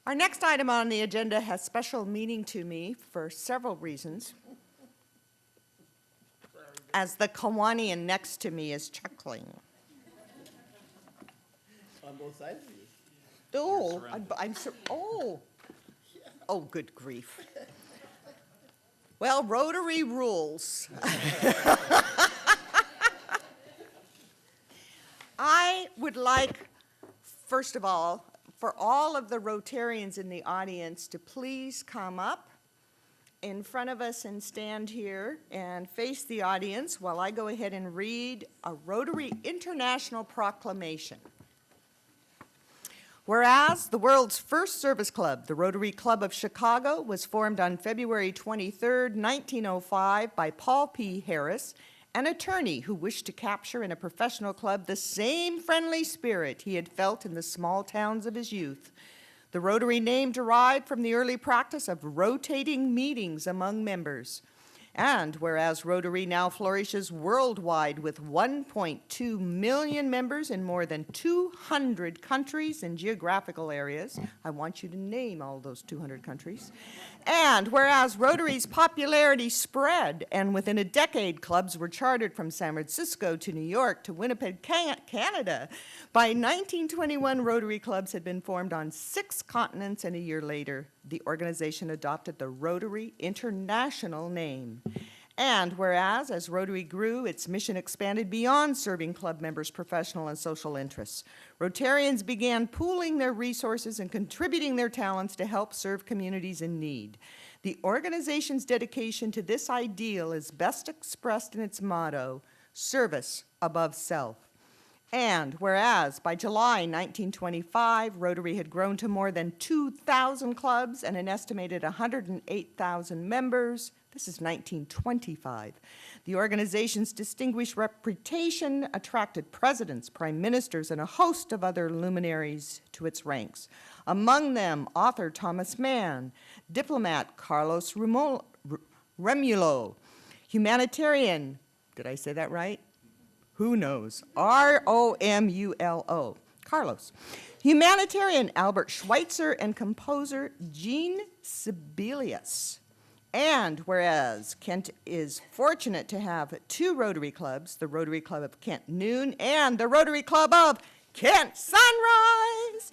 Our next item on the agenda has special meaning to me for several reasons. As the Kiwanian next to me is chuckling. On both sides of you. Oh, oh, good grief. Well, Rotary rules. I would like, first of all, for all of the Rotarians in the audience to please come up in front of us and stand here and face the audience while I go ahead and read a Rotary International proclamation. Whereas the world's first service club, the Rotary Club of Chicago, was formed on February 23, 1905 by Paul P. Harris, an attorney who wished to capture in a professional club the same friendly spirit he had felt in the small towns of his youth. The Rotary name derived from the early practice of rotating meetings among members. And whereas Rotary now flourishes worldwide with 1.2 million members in more than 200 countries and geographical areas, I want you to name all those 200 countries, and whereas Rotary's popularity spread, and within a decade, clubs were chartered from San Francisco to New York to Winnipeg, Canada. By 1921, Rotary clubs had been formed on 6 continents, and a year later, the organization adopted the Rotary International name. And whereas, as Rotary grew, its mission expanded beyond serving club members' professional and social interests. Rotarians began pooling their resources and contributing their talents to help serve communities in need. The organization's dedication to this ideal is best expressed in its motto, service above self. And whereas by July 1925, Rotary had grown to more than 2,000 clubs and an estimated 108,000 members, this is 1925. The organization's distinguished reputation attracted presidents, prime ministers, and a host of other luminaries to its ranks. Among them, author Thomas Mann, diplomat Carlos Romulo, humanitarian, did I say that right? Who knows? R-O-M-U-L-O, Carlos. Humanitarian Albert Schweitzer and composer Jean Sibelius. And whereas Kent is fortunate to have 2 Rotary clubs, the Rotary Club of Kent Noon and the Rotary Club of Kent Sunrise,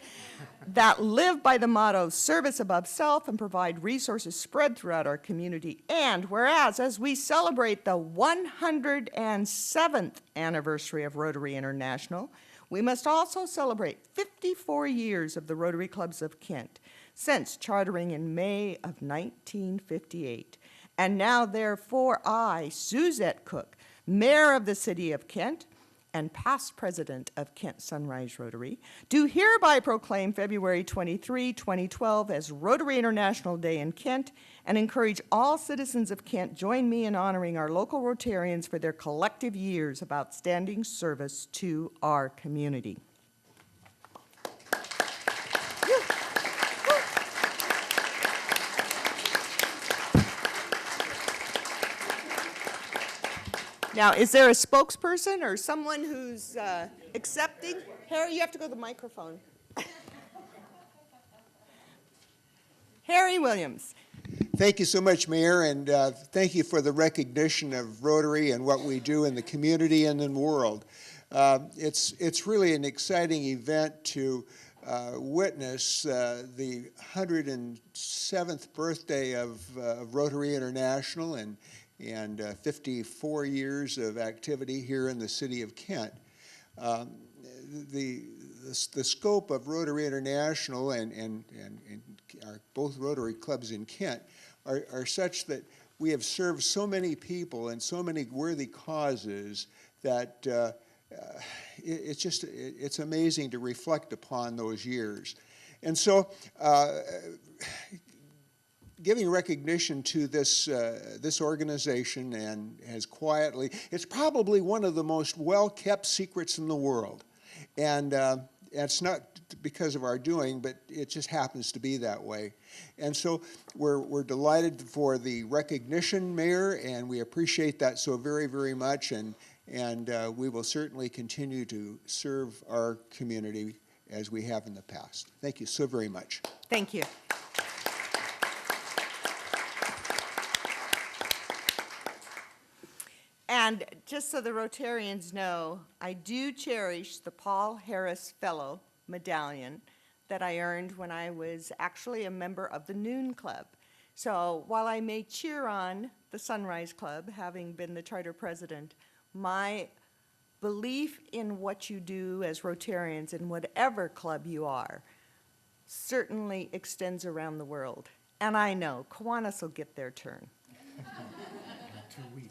that live by the motto, service above self, and provide resources spread throughout our community. And whereas, as we celebrate the 107th anniversary of Rotary International, we must also celebrate 54 years of the Rotary Clubs of Kent, since chartering in May of 1958. And now, therefore, I, Suzette Cooke, Mayor of the City of Kent, and past president of Kent Sunrise Rotary, do hereby proclaim February 23, 2012 as Rotary International Day in Kent, and encourage all citizens of Kent join me in honoring our local Rotarians for their collective years of outstanding service to our community. Now, is there a spokesperson or someone who's accepting? Harry, you have to go to the microphone. Harry Williams. Thank you so much, Mayor, and thank you for the recognition of Rotary and what we do in the community and in the world. It's really an exciting event to witness the 107th birthday of Rotary International and 54 years of activity here in the city of Kent. The scope of Rotary International and our both Rotary clubs in Kent are such that we have served so many people and so many worthy causes that it's amazing to reflect upon those years. And so giving recognition to this organization and has quietly, it's probably one of the most well-kept secrets in the world. And it's not because of our doing, but it just happens to be that way. And so we're delighted for the recognition, Mayor, and we appreciate that so very, very much. And we will certainly continue to serve our community as we have in the past. Thank you so very much. Thank you. And just so the Rotarians know, I do cherish the Paul Harris Fellow Medallion that I earned when I was actually a member of the Noon Club. So while I may cheer on the Sunrise Club, having been the charter president, my belief in what you do as Rotarians in whatever club you are certainly extends around the world. And I know Kiwanis will get their turn. 2 weeks.